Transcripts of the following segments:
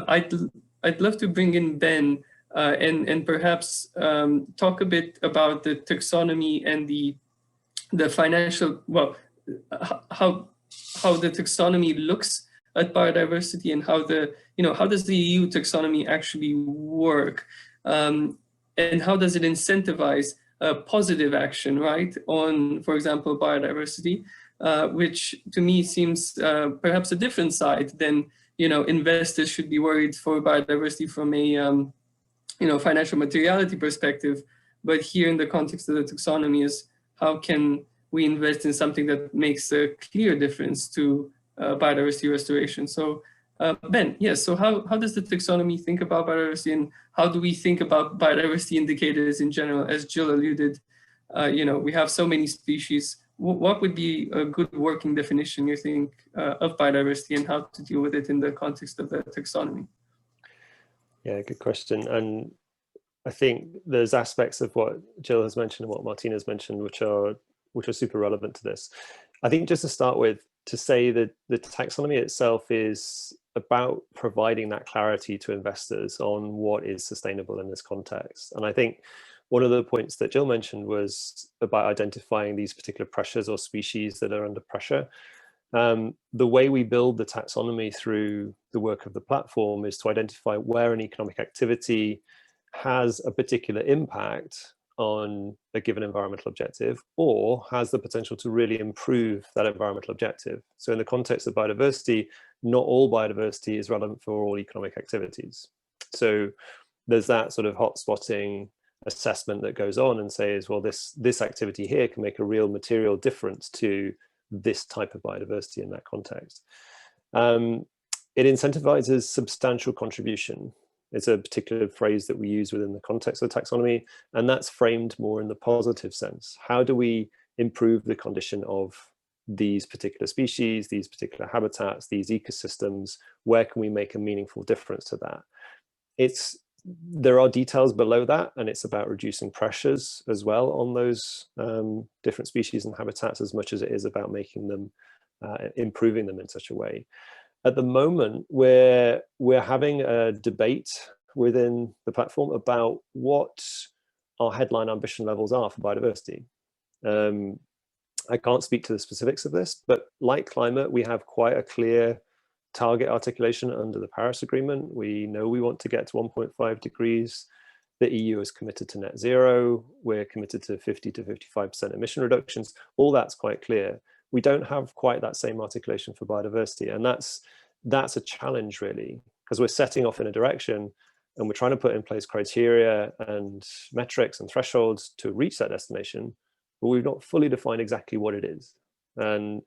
I'd I'd love to bring in Ben and perhaps talk a bit about the taxonomy and the financial, well, how the taxonomy looks at biodiversity, and how the, how does the EU taxonomy actually work, and how does it incentivize positive action, right, on, for example, biodiversity, which to me seems perhaps a different side than, investors should be worried for biodiversity from a financial materiality perspective, but here in the context of the taxonomy is how can we invest in something that makes a clear difference to biodiversity restoration. So Ben, yes, so how does the taxonomy think about biodiversity, and how do we think about biodiversity indicators in general? As Jill alluded, we have so many species. What would be a good working definition, you think, of biodiversity, and how to deal with it in the context of the taxonomy? Yeah, good question. And I think there's aspects of what Jill has mentioned and what Martina has mentioned, which are super relevant to this. I think just to start with, to say that the taxonomy itself is about providing that clarity to investors on what is sustainable in this context. And I think one of the points that Jill mentioned was about identifying these particular pressures or species that are under pressure. The way we build the taxonomy through the work of the platform is to identify where an economic activity has a particular impact on a given environmental objective, or has the potential to really improve that environmental objective. So in the context of biodiversity, not all biodiversity is relevant for all economic activities. So there's that sort of hotspotting assessment that goes on and says, well, this activity here can make a real material difference to this type of biodiversity in that context. It incentivizes substantial contribution. It's a particular phrase that we use within the context of the taxonomy, and that's framed more in the positive sense. How do we improve the condition of these particular species, these particular habitats, these ecosystems? Where can we make a meaningful difference to that? There are details below that, and it's about reducing pressures as well on those different species and habitats, as much as it is about making them, improving them in such a way. At the moment, we're having a debate within the platform about what our headline ambition levels are for biodiversity. I can't speak to the specifics of this, but like climate, we have quite a clear target articulation under the Paris Agreement. We know we want to get to 1.5 degrees. The EU is committed to net zero. We're committed to 50 to 55% emission reductions. All that's quite clear. We don't have quite that same articulation for biodiversity. And that's a challenge, really, because we're setting off in a direction and we're trying to put in place criteria and metrics and thresholds to reach that destination, but we've not fully defined exactly what it is. And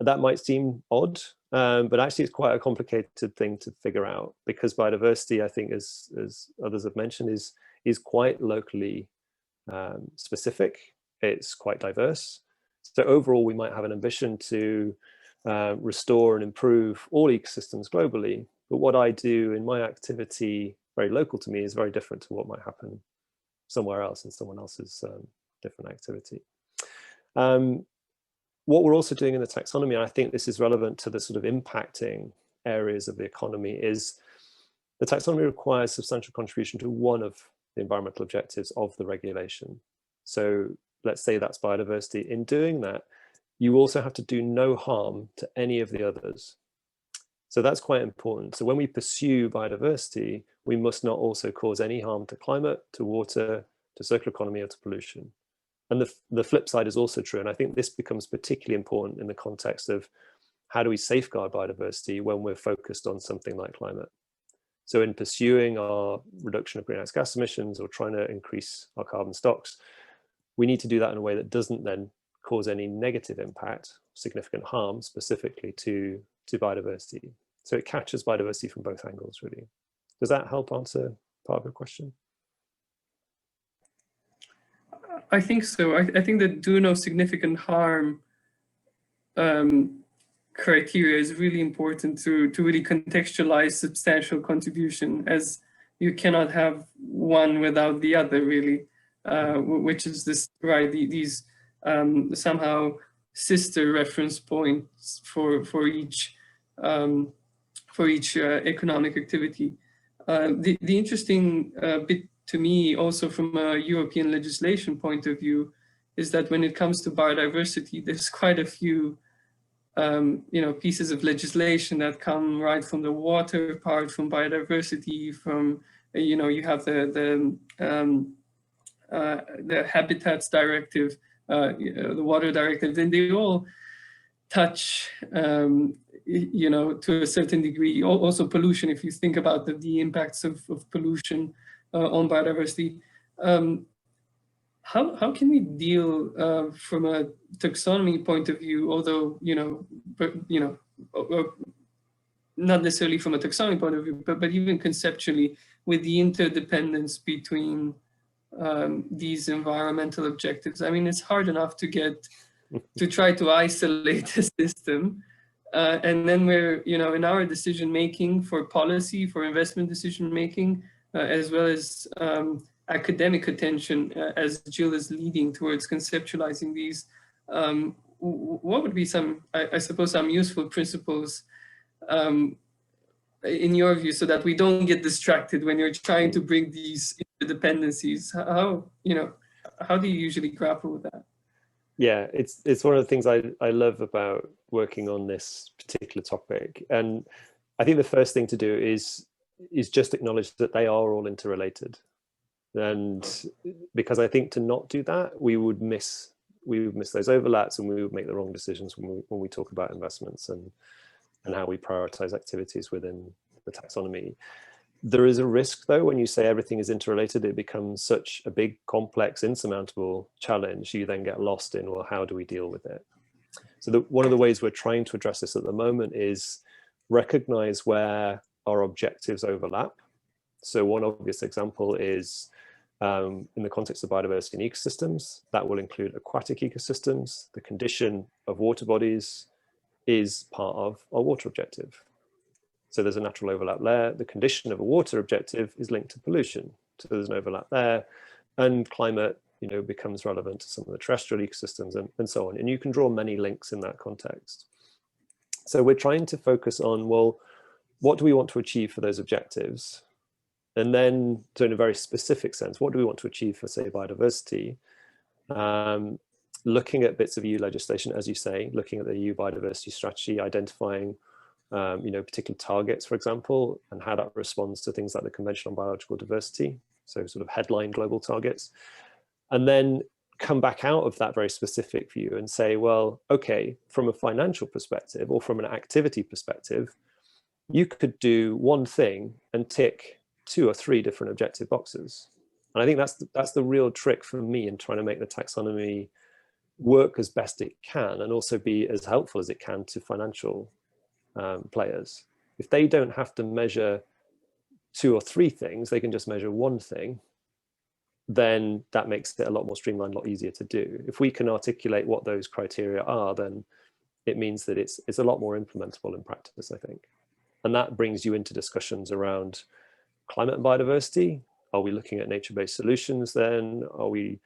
that might seem odd, but actually it's quite a complicated thing to figure out, because biodiversity, I think, as others have mentioned, is quite locally specific. It's quite diverse. So overall, we might have an ambition to restore and improve all ecosystems globally. But what I do in my activity, very local to me, is very different to what might happen somewhere else in someone else's different activity. What we're also doing in the taxonomy, and I think this is relevant to the sort of impacting areas of the economy, is the taxonomy requires substantial contribution to one of the environmental objectives of the regulation. So let's say that's biodiversity. In doing that, you also have to do no harm to any of the others. So that's quite important. So when we pursue biodiversity, we must not also cause any harm to climate, to water, to circular economy, or to pollution. And the flip side is also true. And I think this becomes particularly important in the context of how do we safeguard biodiversity when we're focused on something like climate. So in pursuing our reduction of greenhouse gas emissions or trying to increase our carbon stocks, we need to do that in a way that doesn't then cause any negative impact, significant harm specifically to biodiversity. So it catches biodiversity from both angles, really. Does that help answer part of your question? I think so. I think that do no significant harm criteria is really important to really contextualize substantial contribution, as you cannot have one without the other, really, which is this, right, these somehow sister reference points for each for each economic activity. The interesting bit to me, also from a European legislation point of view, is that when it comes to biodiversity, there's quite a few pieces of legislation that come right from the water part, from biodiversity, from you have the Habitats Directive, the Water Directive, and they all touch, to a certain degree. Also pollution, if you think about the impacts of pollution on biodiversity. How can we deal from a taxonomy point of view, although, not necessarily from a taxonomy point of view, but even conceptually, with the interdependence between these environmental objectives? I mean, it's hard enough to try to isolate a system. And then we're, in our decision making for policy, for investment decision making, as well as academic attention, as Jill is leading towards conceptualizing these, what would be some, I suppose, some useful principles in your view, so that we don't get distracted when you're trying to bring these interdependencies? How do you usually grapple with that? Yeah, it's one of the things I love about working on this particular topic. And I think the first thing to do is just acknowledge that they are all interrelated. And because I think to not do that, we would miss those overlaps, and we would make the wrong decisions when we talk about investments and how we prioritize activities within the taxonomy. There is a risk, though, when you say everything is interrelated, it becomes such a big, complex, insurmountable challenge. You then get lost in, well, how do we deal with it? So one of the ways we're trying to address this at the moment is recognize where our objectives overlap. So one obvious example is in the context of biodiversity and ecosystems, that will include aquatic ecosystems. The condition of water bodies is part of our water objective. So there's a natural overlap there. The condition of a water objective is linked to pollution. So there's an overlap there. And climate, becomes relevant to some of the terrestrial ecosystems and so on. And you can draw many links in that context. So we're trying to focus on, well, what do we want to achieve for those objectives? And then, so in a very specific sense, what do we want to achieve for, say, biodiversity? Looking at bits of EU legislation, as you say, looking at the EU biodiversity strategy, identifying particular targets, for example, and how that responds to things like the Convention on Biological Diversity, so sort of headline global targets, and then come back out of that very specific view and say, well, okay, from a financial perspective or from an activity perspective, you could do one thing and tick 2 or 3 different objective boxes. And I think that's the real trick for me in trying to make the taxonomy work as best it can and also be as helpful as it can to financial players. If they don't have to measure 2 or 3 things, they can just measure one thing, then that makes it a lot more streamlined, a lot easier to do. If we can articulate what those criteria are, then it means that it's a lot more implementable in practice, I think. And that brings you into discussions around climate and biodiversity. Are we looking at nature-based solutions then? Are we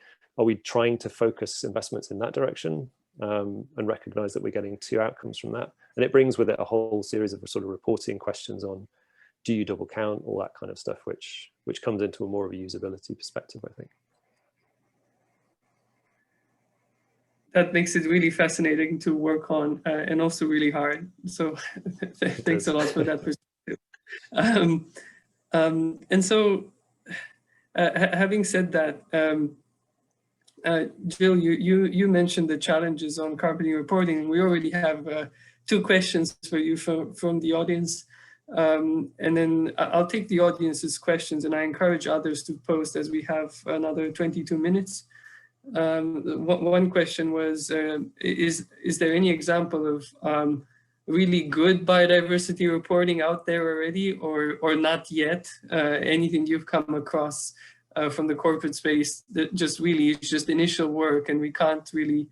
trying to focus investments in that direction and recognize that we're getting 2 outcomes from that? And it brings with it a whole series of sort of reporting questions on, do you double count, all that kind of stuff, which comes into a more of a usability perspective, I think. That makes it really fascinating to work on and also really hard. So thanks a lot for that perspective. And so having said that, Jill, you mentioned the challenges on carpeting reporting. We already have 2 questions for you from the audience. And then I'll take the audience's questions, and I encourage others to post as we have another 22 minutes. One question was, is there any example of really good biodiversity reporting out there already, or not yet? Anything you've come across from the corporate space that just really is just initial work, and we can't really,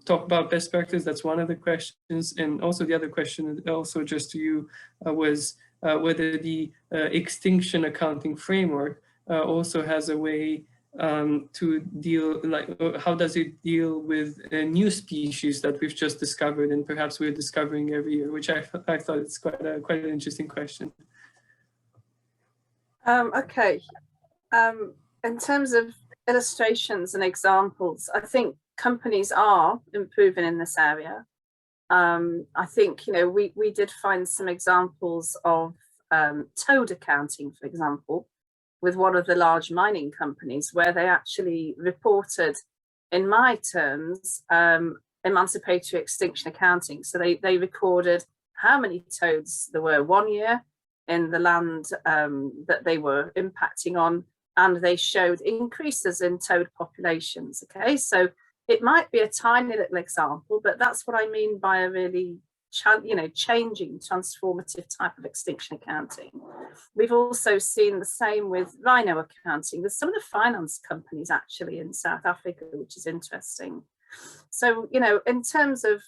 talk about best practice? That's one of the questions. And also the other question, also just to you, was whether the extinction accounting framework also has a way to deal, like, how does it deal with new species that we've just discovered and perhaps we're discovering every year, which I thought it's quite an interesting question. Okay. In terms of illustrations and examples, I think companies are improving in this area. I think, you know, we did find some examples of toad accounting, for example, with one of the large mining companies, where they actually reported, in my terms, emancipatory extinction accounting. So they recorded how many toads there were 1 year in the land that they were impacting on, and they showed increases in toad populations. Okay, so it might be a tiny little example, but that's what I mean by a really changing, transformative type of extinction accounting. We've also seen the same with rhino accounting. There's some of the finance companies actually in South Africa, which is interesting. So, you know, in terms of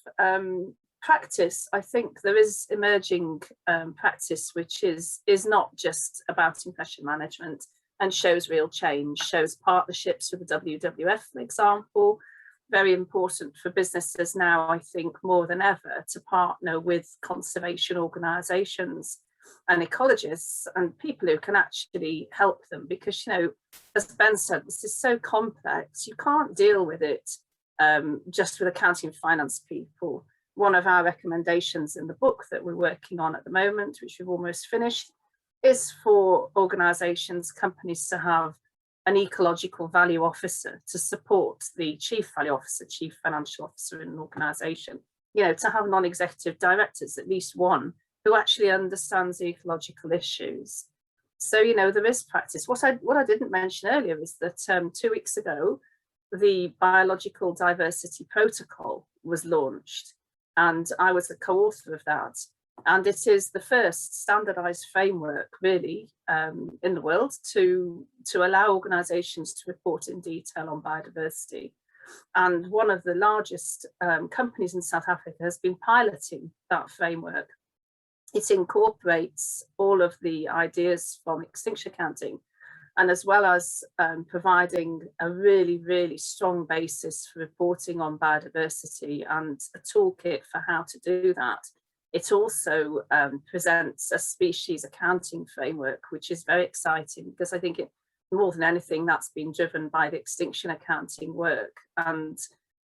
practice, I think there is emerging practice which is not just about impression management and shows real change, shows partnerships with the WWF, for example. Very important for businesses now, I think, more than ever, to partner with conservation organisations and ecologists and people who can actually help them, because, you know, as Ben said, this is so complex, you can't deal with it just with accounting and finance people. One of our recommendations in the book that we're working on at the moment, which we've almost finished, is for organisations, companies to have an ecological value officer to support the chief value officer, chief financial officer in an organisation. You know, to have non-executive directors, at least one, who actually understands the ecological issues. So, you know, there is practice. What I didn't mention earlier is that 2 weeks ago, the Biological Diversity Protocol was launched, and I was a co-author of that. And it is the first standardized framework, really, in the world to allow organizations to report in detail on biodiversity. And one of the largest companies in South Africa has been piloting that framework. It incorporates all of the ideas from extinction accounting, and as well as providing a really, really strong basis for reporting on biodiversity and a toolkit for how to do that. It also presents a species accounting framework, which is very exciting, because I think it, more than anything, that's been driven by the extinction accounting work. And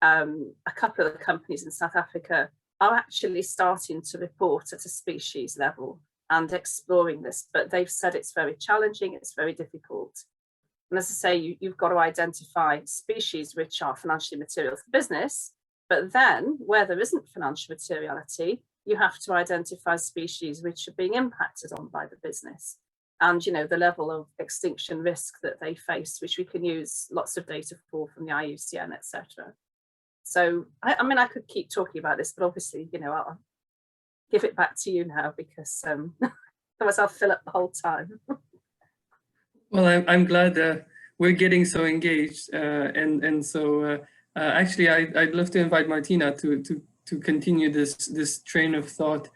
a couple of the companies in South Africa are actually starting to report at a species level and exploring this, but they've said it's very challenging, it's very difficult. And as I say, you've got to identify species which are financially material for business, but then where there isn't financial materiality, you have to identify species which are being impacted on by the business, and, you know, the level of extinction risk that they face, which we can use lots of data for from the IUCN, etc. So, I mean, I could keep talking about this, but obviously, you know, I'll give it back to you now, because otherwise I'll fill up the whole time. Well, I'm glad we're getting so engaged, and so actually, I'd love to invite Martina to continue this train of thought.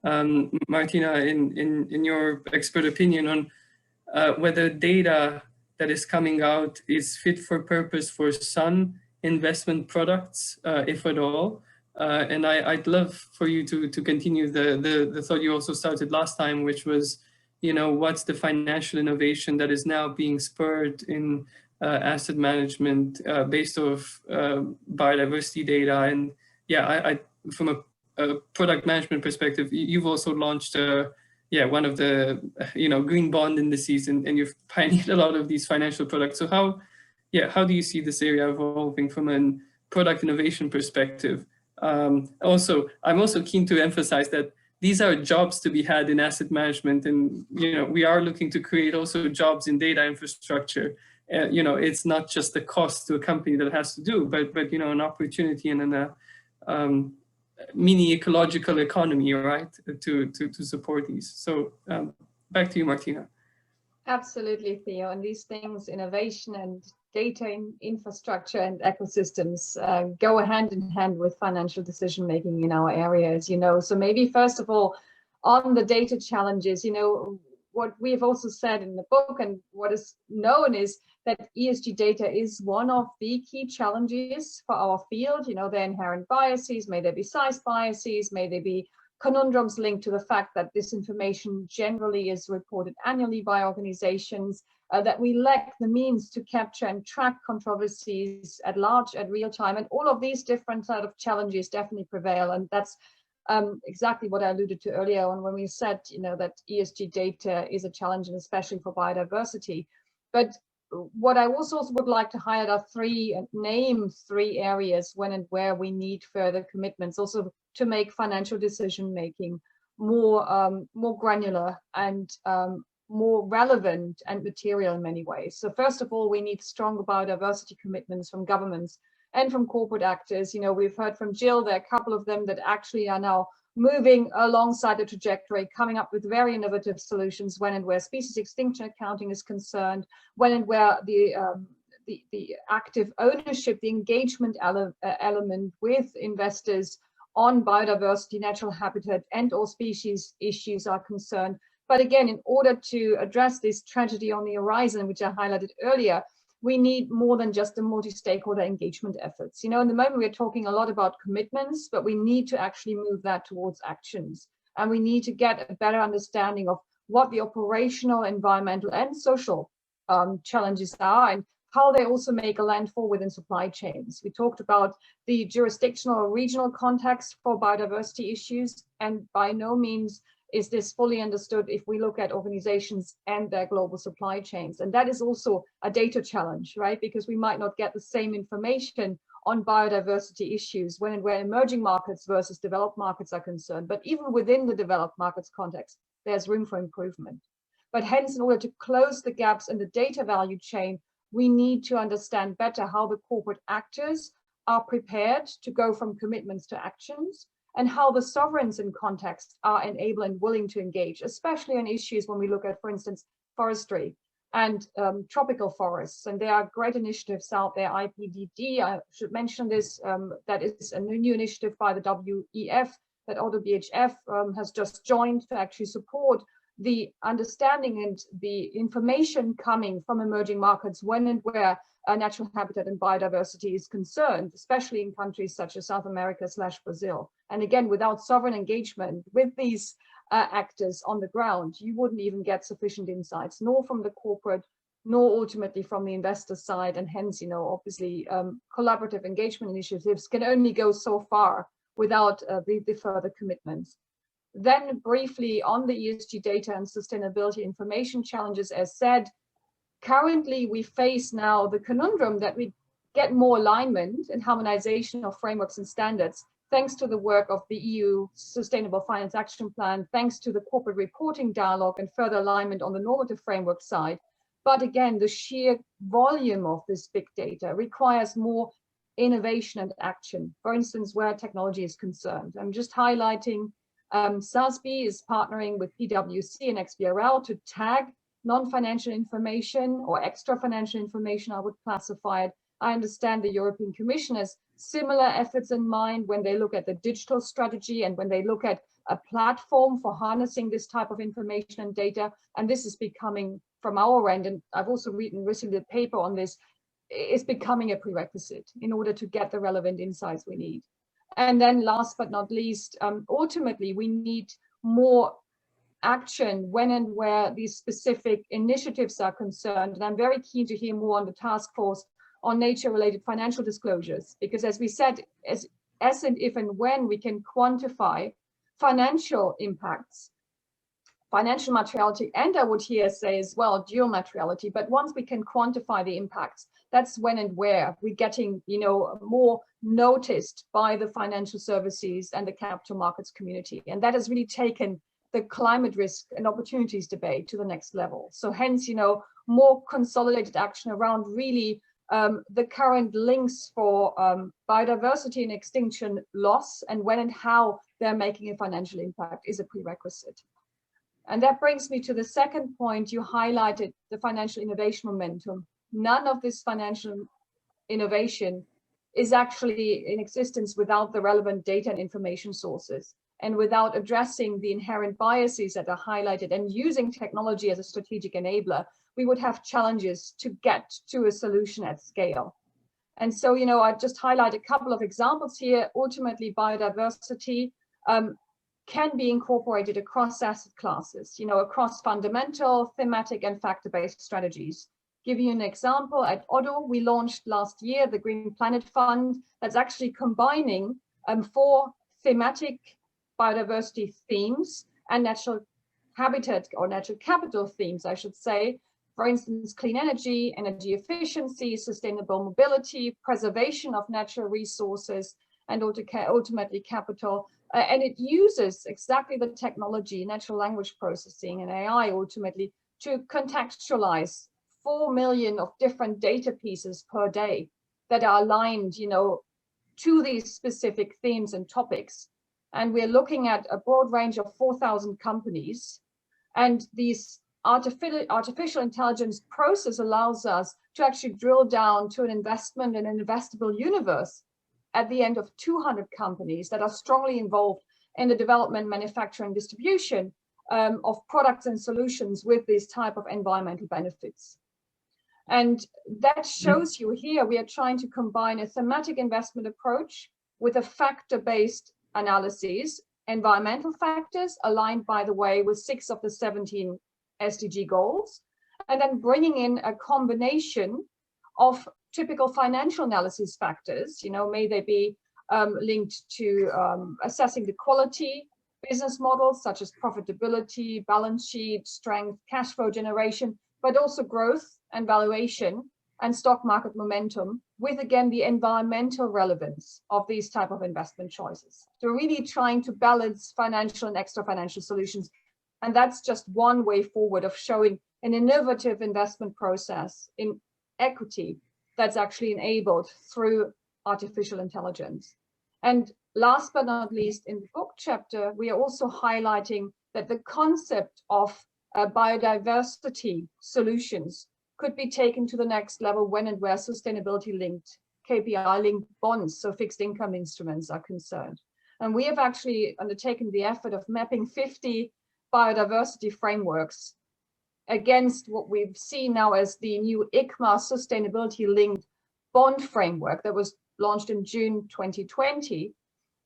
Martina, in your expert opinion on whether data that is coming out is fit for purpose for some investment products, if at all. And I'd love for you to continue the thought you also started last time, which was, you know, what's the financial innovation that is now being spurred in asset management based off biodiversity data. And yeah, I from a product management perspective, you've also launched one of the green bond indices, and you've pioneered a lot of these financial products. So how do you see this area evolving from a product innovation perspective? Also, I'm also keen to emphasize that these are jobs to be had in asset management, and we are looking to create also jobs in data infrastructure. It's not just the cost to a company that has to do, but an opportunity and an mini ecological economy, right, to support these. So back to you, Martina. Absolutely, Theo. And these things, innovation and data infrastructure and ecosystems, go hand in hand with financial decision making in our areas. So maybe first of all, on the data challenges, what we've also said in the book and what is known is that ESG data is one of the key challenges for our field. You know, there are inherent biases, may there be size biases, may there be conundrums linked to the fact that this information generally is reported annually by organizations, that we lack the means to capture and track controversies at large, at real time, and all of these different sort of challenges definitely prevail. And that's exactly what I alluded to earlier on when we said, you know, that ESG data is a challenge, and especially for biodiversity. But what I also would like to highlight are name three areas when and where we need further commitments, also to make financial decision making more granular and more relevant and material in many ways. So first of all, we need stronger biodiversity commitments from governments and from corporate actors. You know, we've heard from Jill, there are a couple of them that actually are now moving alongside the trajectory, coming up with very innovative solutions when and where species extinction accounting is concerned, when and where the active ownership, the engagement element with investors on biodiversity, natural habitat, and all species issues are concerned. But again, in order to address this tragedy on the horizon, which I highlighted earlier, we need more than just a multi-stakeholder engagement efforts. You know, in the moment we're talking a lot about commitments, but we need to actually move that towards actions. And we need to get a better understanding of what the operational, environmental, and social challenges are, and how they also make a landfall within supply chains. We talked about the jurisdictional or regional context for biodiversity issues, and by no means is this fully understood if we look at organizations and their global supply chains. And that is also a data challenge, right? Because we might not get the same information on biodiversity issues when and where emerging markets versus developed markets are concerned. But even within the developed markets context, there's room for improvement. But hence, in order to close the gaps in the data value chain, we need to understand better how the corporate actors are prepared to go from commitments to actions, and how the sovereigns in context are able and willing to engage, especially on issues when we look at, for instance, forestry and tropical forests. And there are great initiatives out there. IPDD, I should mention this, that is a new initiative by the WEF that ODDO BHF has just joined to actually support the understanding and the information coming from emerging markets when and where natural habitat and biodiversity is concerned, especially in countries such as South America / Brazil. And again, without sovereign engagement with these actors on the ground, you wouldn't even get sufficient insights, nor from the corporate, nor ultimately from the investor side. And hence, you know, obviously collaborative engagement initiatives can only go so far without the further commitments. Then briefly on the ESG data and sustainability information challenges, as said, currently we face now the conundrum that we get more alignment and harmonization of frameworks and standards, thanks to the work of the EU Sustainable Finance Action Plan, thanks to the corporate reporting dialogue and further alignment on the normative framework side. But again, the sheer volume of this big data requires more innovation and action, for instance, where technology is concerned. I'm just highlighting SASB is partnering with PwC and XBRL to tag non-financial information or extra financial information, I would classify it. I understand the European Commission has similar efforts in mind when they look at the digital strategy and when they look at a platform for harnessing this type of information and data. And this is becoming, from our end, and I've also written recently a paper on this, is becoming a prerequisite in order to get the relevant insights we need. And then last but not least, ultimately, we need more action when and where these specific initiatives are concerned. And I'm very keen to hear more on the task force on nature-related financial disclosures, because as we said, as and if and when we can quantify financial impacts, financial materiality, and I would here say as well, dual materiality, but once we can quantify the impacts, that's when and where we're getting, you know, more noticed by the financial services and the capital markets community. And that has really taken the climate risk and opportunities debate to the next level. So hence, you know, more consolidated action around really the current links for biodiversity and extinction loss, and when and how they're making a financial impact is a prerequisite. And that brings me to the second point. You highlighted the financial innovation momentum. None of this financial innovation is actually in existence without the relevant data and information sources, and without addressing the inherent biases that are highlighted and using technology as a strategic enabler. we would have challenges to get to a solution at scale. And so, you know, I just highlight a couple of examples here. Ultimately, biodiversity can be incorporated across asset classes, you know, across fundamental, thematic, and factor-based strategies. Give you an example, at ODDO, we launched last year the Green Planet Fund that's actually combining 4 thematic biodiversity themes and natural habitat or natural capital themes, I should say. For instance, clean energy, energy efficiency, sustainable mobility, preservation of natural resources, and ultimately capital. And it uses exactly the technology, natural language processing and AI ultimately to contextualize 4 million of different data pieces per day that are aligned, you know, to these specific themes and topics. And we're looking at a broad range of 4,000 companies. And these artificial intelligence process allows us to actually drill down to an investment and an investable universe at the end of 200 companies that are strongly involved in the development, manufacturing, distribution of products and solutions with these type of environmental benefits. And that shows you here, we are trying to combine a thematic investment approach with a factor-based analysis, environmental factors aligned, by the way, with 6 of the 17 SDG goals, and then bringing in a combination of typical financial analysis factors, you know, may they be linked to assessing the quality, business models such as profitability, balance sheet, strength, cash flow generation, but also growth and valuation and stock market momentum, with again the environmental relevance of these type of investment choices. So really trying to balance financial and extra financial solutions. And that's just one way forward of showing an innovative investment process in equity that's actually enabled through artificial intelligence. And last but not least, in the book chapter, we are also highlighting that the concept of biodiversity solutions could be taken to the next level when and where sustainability linked, KPI linked bonds, so fixed income instruments, are concerned. And we have actually undertaken the effort of mapping 50 biodiversity frameworks against what we've seen now as the new ICMA sustainability linked bond framework that was launched in June 2020.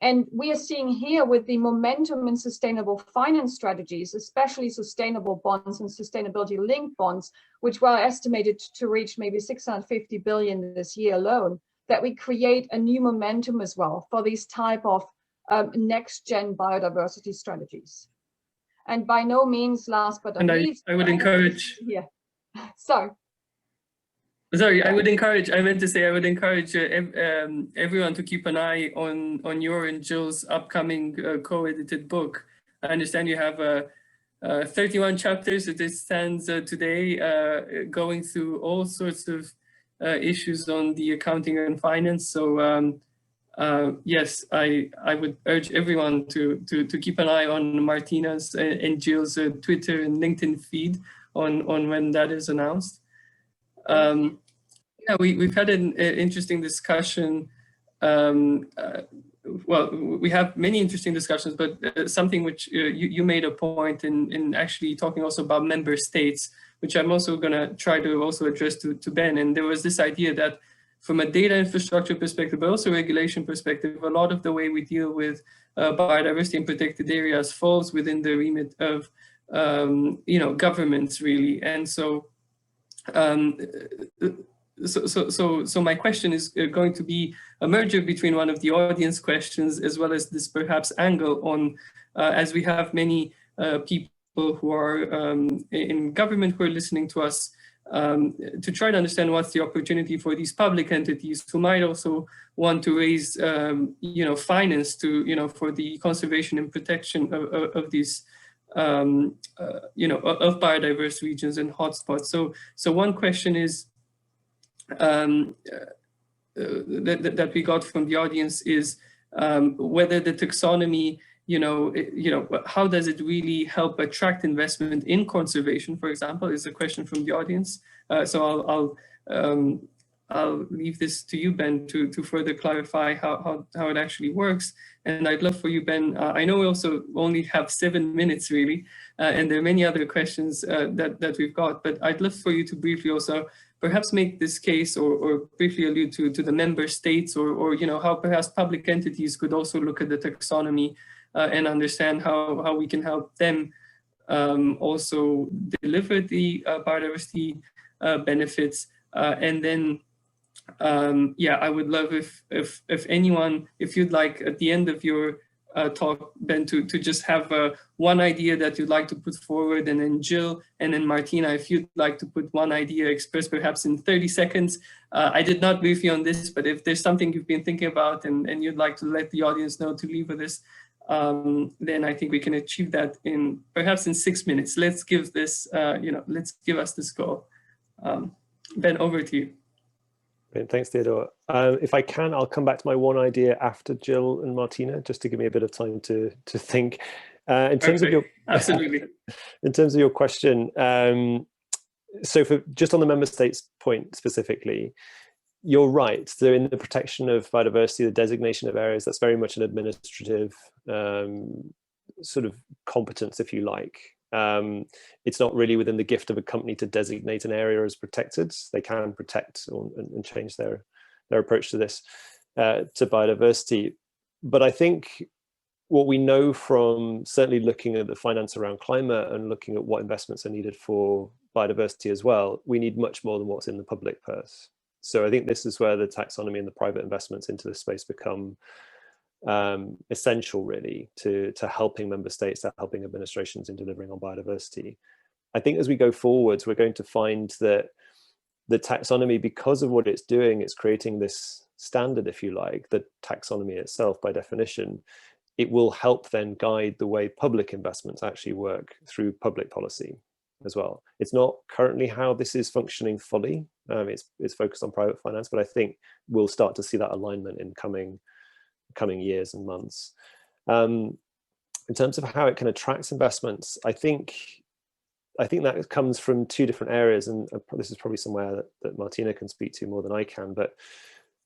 And we are seeing here with the momentum in sustainable finance strategies, especially sustainable bonds and sustainability linked bonds, which were estimated to reach maybe 650 billion this year alone, that we create a new momentum as well for these type of next gen biodiversity strategies. And by no means last but not least, I would encourage. Yeah. Sorry, I would encourage everyone to keep an eye on your and Jill's upcoming co-edited book. I understand you have 31 chapters as it stands today, going through all sorts of issues on the accounting and finance. So yes, I would urge everyone to keep an eye on Martina's and Jill's Twitter and LinkedIn feed on when that is announced. Yeah, we've had an interesting discussion. Well, we have many interesting discussions, but something which you made a point in actually talking also about member states, which I'm also going to try to also address to Ben. And there was this idea that from a data infrastructure perspective, but also regulation perspective, a lot of the way we deal with biodiversity in protected areas falls within the remit of governments, really. And so so my question is going to be a merger between one of the audience questions as well as this perhaps angle on, as we have many people who are in government who are listening to us, to try to understand what's the opportunity for these public entities who might also want to raise, finance to, for the conservation and protection of these, of biodiverse regions and hotspots. So one question is, that we got from the audience is whether the taxonomy, how does it really help attract investment in conservation, for example, is a question from the audience. So I'll leave this to you, Ben, to further clarify how it actually works. And I'd love for you, Ben, I know we also only have 7 minutes really, and there are many other questions that we've got, but I'd love for you to briefly also perhaps make this case or briefly allude to the member states or you know, how perhaps public entities could also look at the taxonomy and understand how we can help them also deliver the biodiversity benefits. And then yeah, I would love if anyone, if you'd like at the end of your talk, Ben, to just have one idea that you'd like to put forward, and then Jill and then Martina, if you'd like to put one idea expressed perhaps in 30 seconds. I did not brief you on this, but if there's something you've been thinking about and you'd like to let the audience know to leave with this, then I think we can achieve that in perhaps in 6 minutes. Let's give this, you know, let's give us this goal. Ben, over to you. Thanks, Theodor. If I can, I'll come back to my one idea after Jill and Martina, just to give me a bit of time to think. In terms of your absolutely, in terms of your question, so for just on the member states point specifically, you're right. So in the protection of biodiversity, the designation of areas, that's very much an administrative sort of competence, if you like. It's not really within the gift of a company to designate an area as protected. They can protect and change their approach to this, to biodiversity. But I think what we know from certainly looking at the finance around climate and looking at what investments are needed for biodiversity as well, we need much more than what's in the public purse. So I think this is where the taxonomy and the private investments into this space become essential really to helping member states, to helping administrations in delivering on biodiversity. I think as we go forwards, we're going to find that the taxonomy, because of what it's doing, it's creating this standard, if you like, the taxonomy itself by definition, it will help then guide the way public investments actually work through public policy as well. It's not currently how this is functioning fully. It's focused on private finance, but I think we'll start to see that alignment in coming years and months. In terms of how it can attract investments, I think that comes from two different areas, and this is probably somewhere that Martina can speak to more than I can, but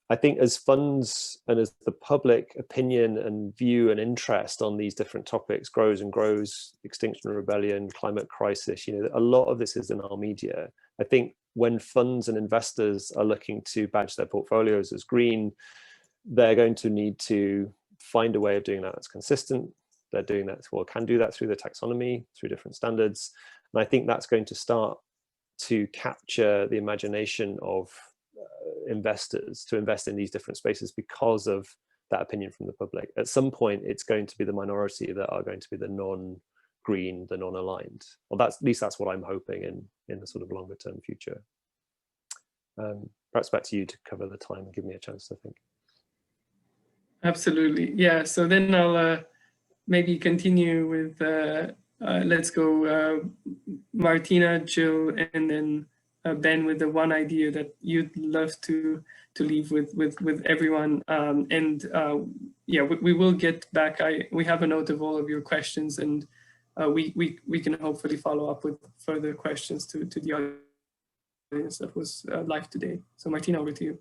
I think as funds and as the public opinion and view and interest on these different topics grows and grows, Extinction Rebellion, climate crisis, you know, a lot of this is in our media. I think when funds and investors are looking to badge their portfolios as green, they're going to need to find a way of doing that that's consistent. They're doing that, well, can do that through the taxonomy, through different standards. And I think that's going to start to capture the imagination of investors to invest in these different spaces because of that opinion from the public. At some point, it's going to be the minority that are going to be the non-green, the non-aligned. Well, at least that's what I'm hoping in the sort of longer term future. Perhaps back to you to cover the time and give me a chance to think. Absolutely, yeah. So then I'll maybe continue with let's go Martina, Jill, and then Ben with the one idea that you'd love to leave with everyone. Yeah, we will get back. We have a note of all of your questions, and we can hopefully follow up with further questions to the audience that was live today. So Martina, over to you.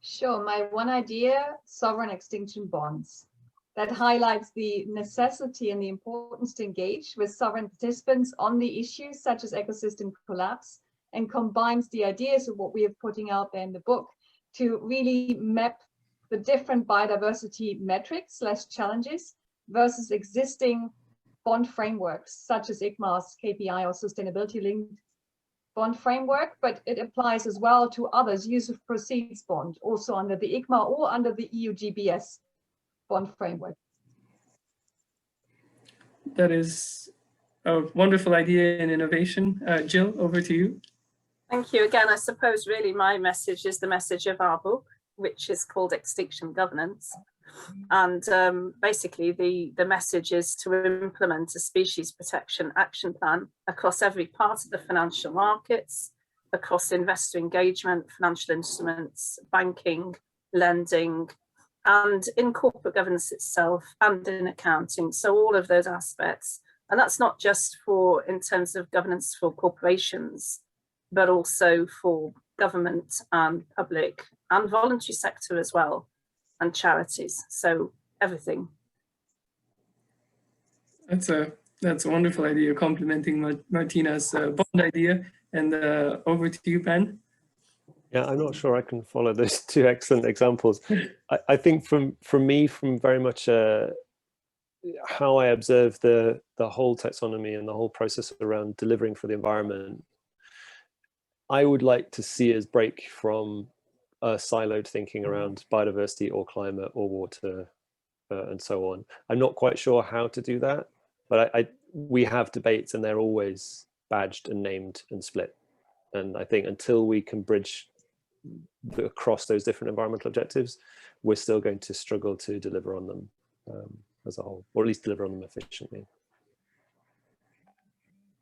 Sure. My one idea, sovereign extinction bonds. That highlights the necessity and the importance to engage with sovereign participants on the issues such as ecosystem collapse, and combines the ideas of what we are putting out there in the book to really map the different biodiversity metrics / challenges versus existing bond frameworks such as ICMA's KPI or sustainability linked bond framework, but it applies as well to others, use of proceeds bond, also under the ICMA or under the EU GBS bond framework. That is a wonderful idea and innovation. Jill, over to you. Thank you. Again, I suppose really my message is the message of our book, which is called Extinction Governance. And basically the message is to implement a species protection action plan across every part of the financial markets, across investor engagement, financial instruments, banking, lending, and in corporate governance itself and in accounting. So all of those aspects. And that's not just in terms of governance for corporations, but also for government and public and voluntary sector as well, and charities. So everything. That's a wonderful idea, complementing Martina's bond idea. And over to you, Ben. Yeah, I'm not sure I can follow those two excellent examples. I think from me, from very much how I observe the whole taxonomy and the whole process around delivering for the environment, I would like to see us break from siloed thinking around biodiversity or climate or water and so on. I'm not quite sure how to do that, but we have debates and they're always badged and named and split. And I think until we can bridge across those different environmental objectives, we're still going to struggle to deliver on them as a whole, or at least deliver on them efficiently.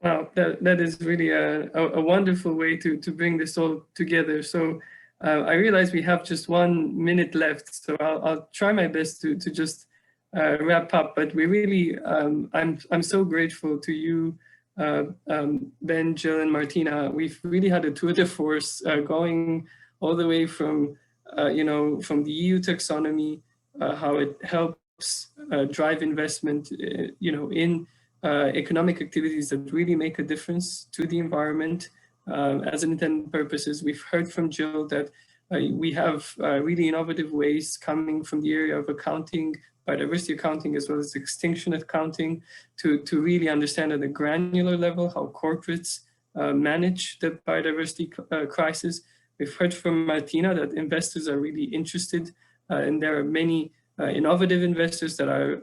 Wow, that is really a wonderful way to bring this all together. So I realize we have just 1 minute left, so I'll try my best to just wrap up. But we really, I'm so grateful to you, Ben, Jill, and Martina. We've really had a tour de force going all the way from, from the EU taxonomy, how it helps drive investment, in economic activities that really make a difference to the environment as intended purposes. We've heard from Jill that we have really innovative ways coming from the area of accounting, biodiversity accounting, as well as extinction accounting, to really understand at a granular level how corporates manage the biodiversity crisis. We've heard from Martina that investors are really interested, and there are many innovative investors that are,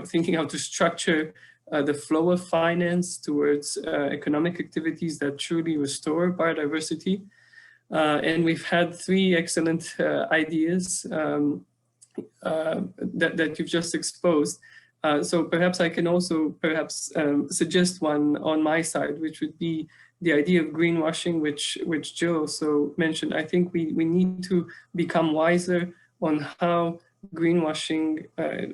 thinking how to structure the flow of finance towards economic activities that truly restore biodiversity. And we've had 3 excellent ideas that you've just exposed. So perhaps I can also suggest one on my side, which would be the idea of greenwashing, which Jill also mentioned. I think we need to become wiser on how greenwashing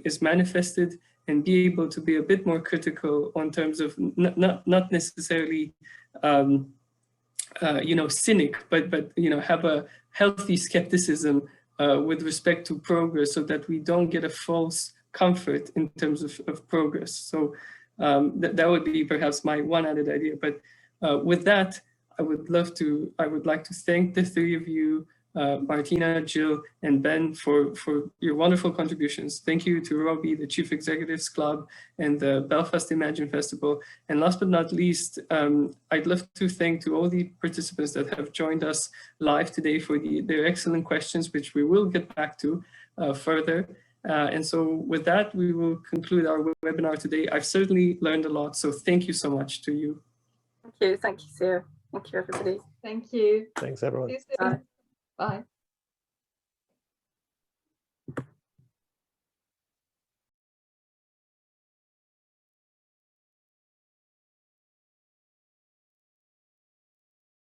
is manifested, and be able to be a bit more critical on terms of not necessarily cynic, but have a healthy skepticism with respect to progress, so that we don't get a false comfort in terms of progress. So that would be perhaps my one added idea. But with that, I would like to thank the 3 of you, Martina, Jill, and Ben, for your wonderful contributions. Thank you to Robbie, the Chief Executives Club, and the Belfast Imagine Festival. And last but not least, I'd love to thank to all the participants that have joined us live today for their excellent questions, which we will get back to further. And so with that, we will conclude our webinar today. I've certainly learned a lot, so thank you so much to you. Thank you, Theo. Thank you, everybody. Thank you. Thanks, everyone. See you soon. Bye.